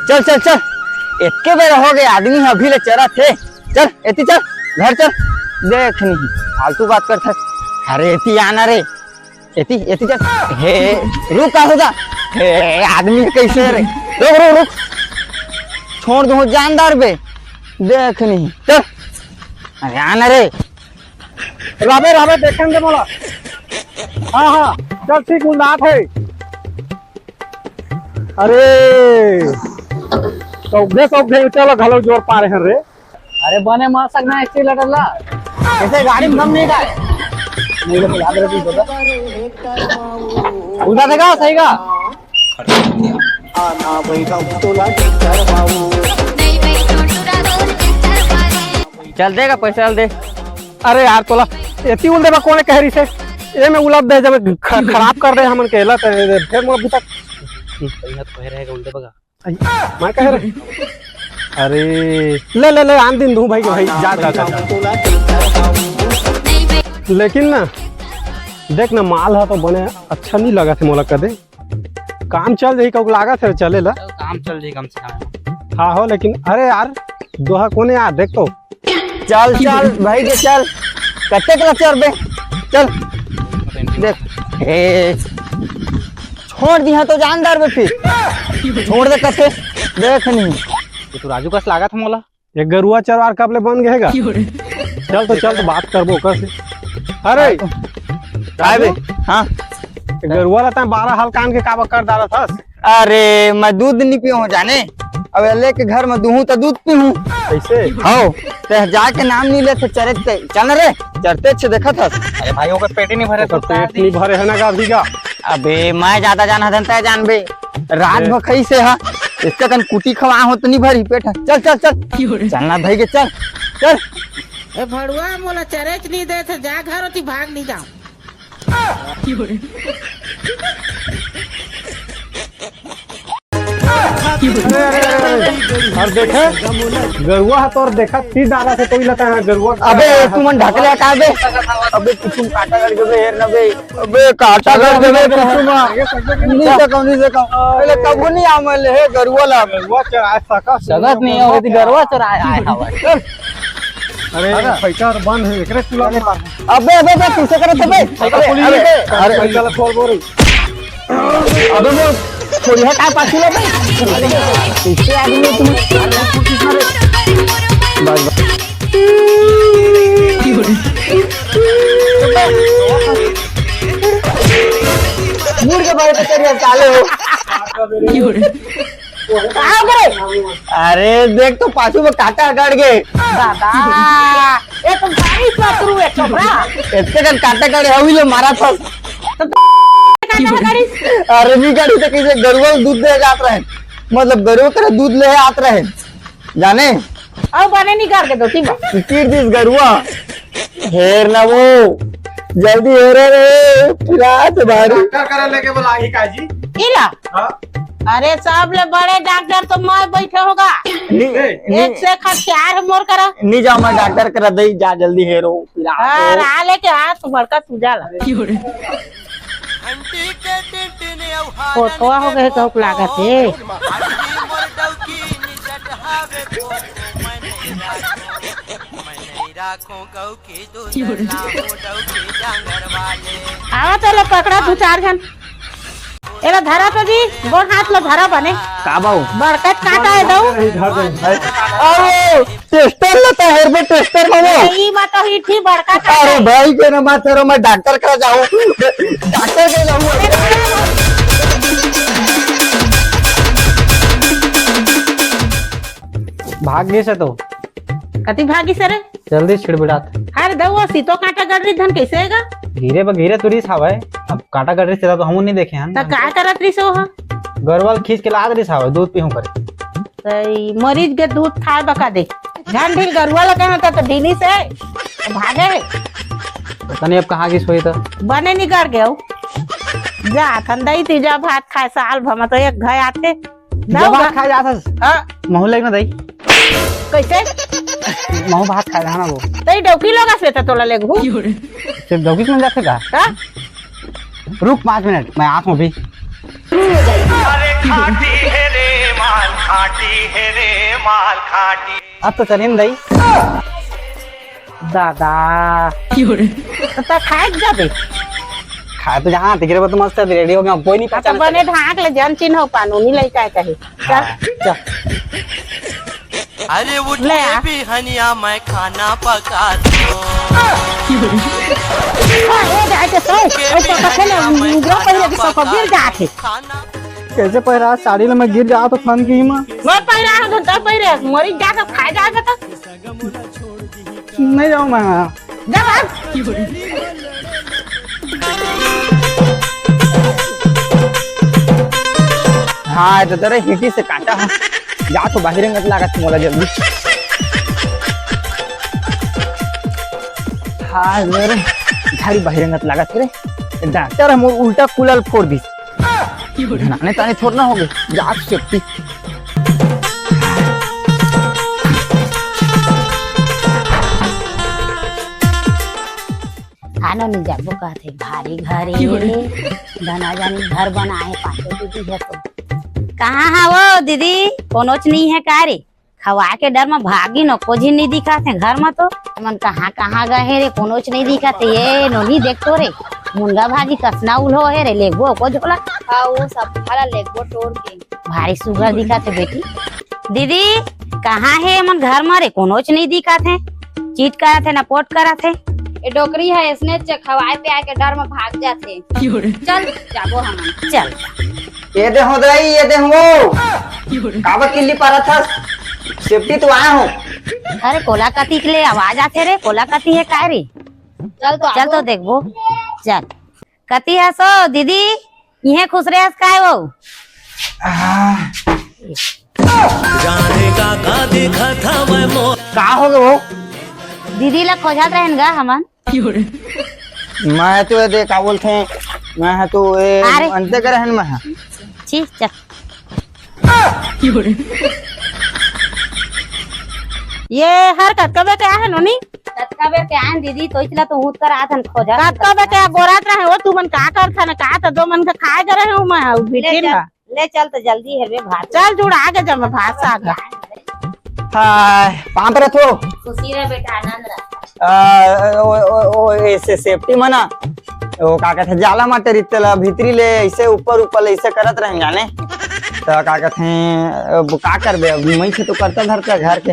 चल चल चल एक बेर हो गए आदमी अभी ले चरा थे। चल एती चल घर चल। देख नहीं फालतू बात करता। अरे एती आना रे एती एती चल। हे रुक का होगा हे आदमी कैसे रे रुक रुक रुक छोड़ दो जानदार बे देख नहीं चल। अरे आना रे राबे राबे देखेंगे बोला। हाँ हाँ चल ठीक उन्नाथ है। अरे सौघे चलो घलो जोर पा रहे हैं रे। अरे बने मार सकना एक्सीलेटर ला ऐसे गाड़ी में दम नहीं का नहीं तो याद रखी होगा उल्टा देगा सही का आना बैठा तोला टिकर बाबू चल देगा पैसा दे। अरे यार तोला एती उल देबा कोने कह रही से ए में उलब दे जब खराब कर दे हमन केला फिर मोला बुता पैसा तो कह रहेगा उल्टे बगा मैं कह रहे अरे ले ले ले आन दिन दू भाई के भाई जा जा जा। लेकिन ना देख ना माल है तो बने अच्छा नहीं लगा थे मोला कदे काम चल जाई कब लागत है चले ला काम चल जाए कम से कम। हाँ हो लेकिन अरे यार दोहा कोने यार देख तो चल चल भाई के चल कच्चे कला चल बे चल देख हे छोड़ दिया तो जानदार बे फिर छोड़ दे कच्चे देख नहीं ये तो राजू कस लागत मोला एक गरुआ चरवार कब ले बन गएगा। चल तो बात करबो कर से। अरे काय बे हाँ गरुआ ला ता 12 हाल कान के काबा कर डाला था। अरे मैं दूध नहीं पी हूँ जाने अब लेके घर में दूहूं तो दूध पी हूँ कैसे हो ते जाके नाम नहीं लेते चरते चल रे चरते अच्छे देखा था। अरे भाई होगा पेट ही नहीं भरे तो पेट नहीं भरे है ना का अभी का। अबे मैं ज्यादा जाना धनता जान बे रात भखई से हा इसका कन कुटी खवा हो तो नहीं भरी पेट। चल चल चल चलना भाई के चल चल। ए भड़ुआ मोला चरेच नहीं दे थे जा घर होती भाग नहीं जाओ। और देखे गरुआ है तो और देखा तीर डाला से कोई लगता है गरुआ। अबे तू मन ढकले हटा बे अबे कुछ काटा कर दे हेर ना बे अबे काटा कर दे बे नहीं तो कौन से कौन पहले कबू नहीं आमल है गरुआ ला गरुआ चराए सका जगत नहीं है होती गरवा चराया आया हवा। अरे पैसा और बंद है एकरे चुला में अबे अबे अबे किसे करे थे बे अरे पैसा ला छोड़ बोरी अबे वो थोड़ी हटा पाछी लो बे इससे आदमी तुम बस मुड़ के बारे में तेरे चाले हो अरे देख तो पाछू में काटा गड़ गए दादा ये तुम गाड़ी पकड़ू है छोकरा इतने का काटा गड़ है ले मारा था। गाड़ी अरे नहीं गाड़ी तो किसी गरुआ दूध दे जात रहे मतलब गरुआ का दूध ले आत रहे जाने और बने नहीं कर के दो ठीक है कीर दिस गरुआ हेर ना वो जल्दी हेर रे फिरात भारी करे लेके बुलाई काजी इला अरे सब ले बड़े डॉक्टर तो मैं बैठे होगा एक से खटियार मोर करा नहीं जाओ मैं डॉक्टर करा दई जा जल्दी हेरो और आ लेके हाथ बड़का सुझाला फोटोआ हो गए कब लागत है आवा चलो पकड़ा 2-4 घन एला धरा तो जी गोड़ हाथ लो धरा बने का बाऊ बड़का काटा है दऊ अरे टेस्टर लेता हेर में टेस्टर मामो ई मत तो ही ठीक बड़का काटा अरे भाई के ना मत करो मैं डॉक्टर करा जाऊं डॉक्टर के जाऊं भाग गए से तो कति भागी सरे जल्दी छिड़बिड़ात अरे दऊ सीतो काटा गड़री धन कैसे हैगा धीरे तुरीस हवा अब काटा गडरी से तो हम नहीं देखे हैं त का करत रही सो हा गरवाल खींच के लाद रही हवा दूध पीहू करे सही मरीज के दूध खाए बका दे घन ढील गरुआ लगा ना तो ढीली से भागे पता नहीं अब कहाँ की सोई तो बने नहीं कर गए जा ठंडाई तीजा भात खाए साल भमा तो एक घर आते जब भात खा जाता महू लेना दई कैसे महू भात खा जाना वो तई डौकी लगा से तोला ले घू सिर्फ डौकी में जाते का हां रुक 5 मिनट मैं आंख में भी अरे खाटी है रे माल अब तो चलिए ना दाई दादा तो खाए जाबे खाए तो जहाँ तिगरे पर तो मस्त है रेडी हो गया कोई नहीं तो पहचान बने ढाक ले जन चिन्ह हो पानो नहीं लई काय कहे चल चल अरे वो ले आ। भी हनिया मैं खाना पका दूं ए जाए के सो ओ पका ले मुगरा पहले के सब गिर जाते खाना कैसे पैरा साड़ी में गिर जा तो फन की मां मैं पैरा है तो पैरे मरी जा तो खा जाए तो नहीं जाऊं मैं जा भाग हाँ तो तेरे हिटी से काटा है जा तो बाहर मत लागत मोला जल्दी हाँ मेरे झाड़ी बाहर मत लागत रे डॉक्टर हम उल्टा कुलल फोड़ दी नाने ताने छोड़ना हो गए जा सेफ्टी खाना नहीं जाबो कहते भारी घरे धना जानी घर बनाए पाछे दीदी है तो कहाँ है वो दीदी कोनोच नहीं है का रे खवा के डर में भागी न कुछ नहीं दिखा थे घर में तो मन कहाँ कहाँ गए रे कोनोच नहीं दिखा थे ये नोनी देखतो रे मुंगा भाजी कसना उल्हो है रे लेगो को झोला वो सब खड़ा लेगो तोड़ के भारी सुगर दिखा थे बेटी दीदी कहाँ है मन घर में रे कोनोच नहीं दिखा थे चीट करा थे ना पोट करा थे ये डोकरी है इसने खवाए पे आके डर में भाग जाते चल जाबो हम चल ये दे हो दई ये दे हो काबा किल्ली पारा था सेफ्टी तो आया हूँ अरे कोलाकाती के लिए आवाज आते रे कोलाकाती है का रे चल तो देखबो चल कती है सो दीदी ये खुश रहे का है वो जाने का देखा था मैं का हो गए वो दीदी ला खोजात रहेगा हमन मैं तो ये देखा बोलते हैं मैं तो ये अरे। अंते करे हैं मैं छी चल ये हरकत कबे क्या है नोनी तत्काबे के आन दीदी तो इसला तो हूत कर आथन खोजा रात कबे क्या गोरात रहे हो तू मन का कर था ना का तो दो मन का खाए जा रहे हूं मैं बिटिन का ले चल तो जल्दी है रे भात चल जुड़ आगे जब मैं भात साग हाय पाम पर तो खुशी रे बेटा आनंद रे ओ ऐसे सेफ्टी मना वो का कहते जाला माटे रितला भीतरी ले ऐसे ऊपर ऊपर ऐसे करत रहे जाने तो का कहते हैं का करबे अब मैं से तो करता धरता घर के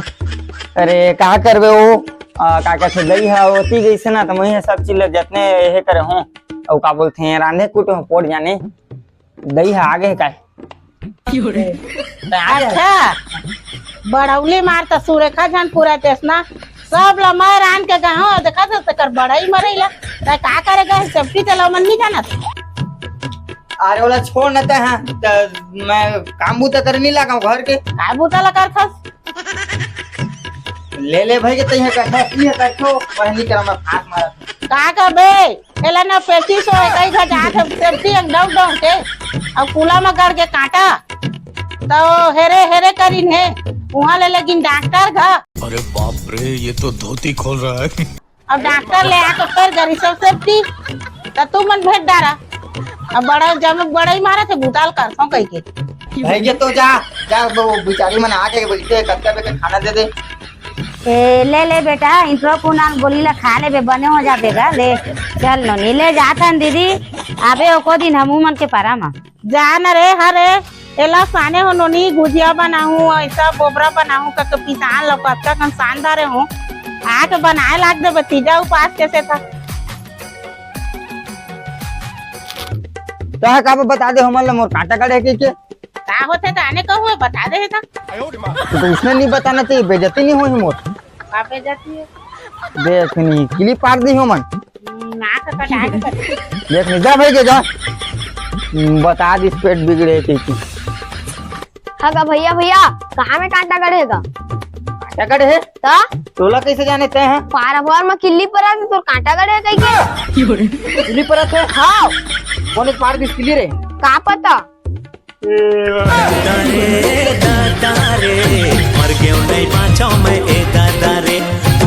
अरे का करबे वो का कहते दई है होती गई से ना तो मैं सब चीज जितने ये करे हूं और का बोलते हैं रांधे कूटे हो पोट जाने दई है आगे का अच्छा बड़ौली मारता सुरेखा जन पूरा टेस्ना सब ला मैं रान के गए हो देखा तो कर बड़ाई मरेला त का करेगा सेफ्टी चलाओ मन नहीं जाना अरे वाला छोड़ न ते हैं मैं काम बूता कर नहीं लगा घर के का बूता लगा खस ले भाई के तई है का ये बैठो पहली कर मैं हाथ मारा का का बे एला ना पेटी सो कई घा जात सेफ्टी एक डाउन डाउन के अब कूला में कर के काटा तो हेरे हेरे करीन है वहां ले लेकिन डॉक्टर घा अरे बाप रे ये तो धोती खोल रहा है अब डॉक्टर ले आके कर गरी सब सेफ्टी त तू मन भेट डारा अब बड़ा जब बड़ा ही मारा थे भूताल कर सो कई के भाई के तो जा जा वो बेचारी मन आके बोलते कत्ता पे खाना दे दे ले ले बेटा इंट्रो पुनान बोली ला खा ले बे बने हो जाबेगा ले चल नो नी ले जाथन दीदी आबे ओको दिन हमू मन के पारा मा जान रे हरे एला साने हो नोनी गुजिया बनाऊं ऐसा बोबरा बनाऊं का पिसान लो कच्चा कन शानदार हूं आके बनाए लाग दे भतीजा उपास कैसे था तो का बता दे हमन ला मोर काटा काटे के का होते त आने कहूं बता दे था तो उसने नहीं बताना चाहिए बेइज्जती नहीं होई मोर पापे जाती है देख नहीं किली पार दी हो मन नाक कटा के देख नहीं जा भाई के जा बता दी पेट बिगड़े की हाँ भैया भैया कहाँ में कांटा गड़ेगा काटा काटे है तो तोला कैसे जाने ते हैं पारावार में किल्ली पर आते तो कांटा गड़ेगा कहीं के किली पर है हाँ कौन पार दी किली रे कहाँ पता मर गयो नहीं पाछो में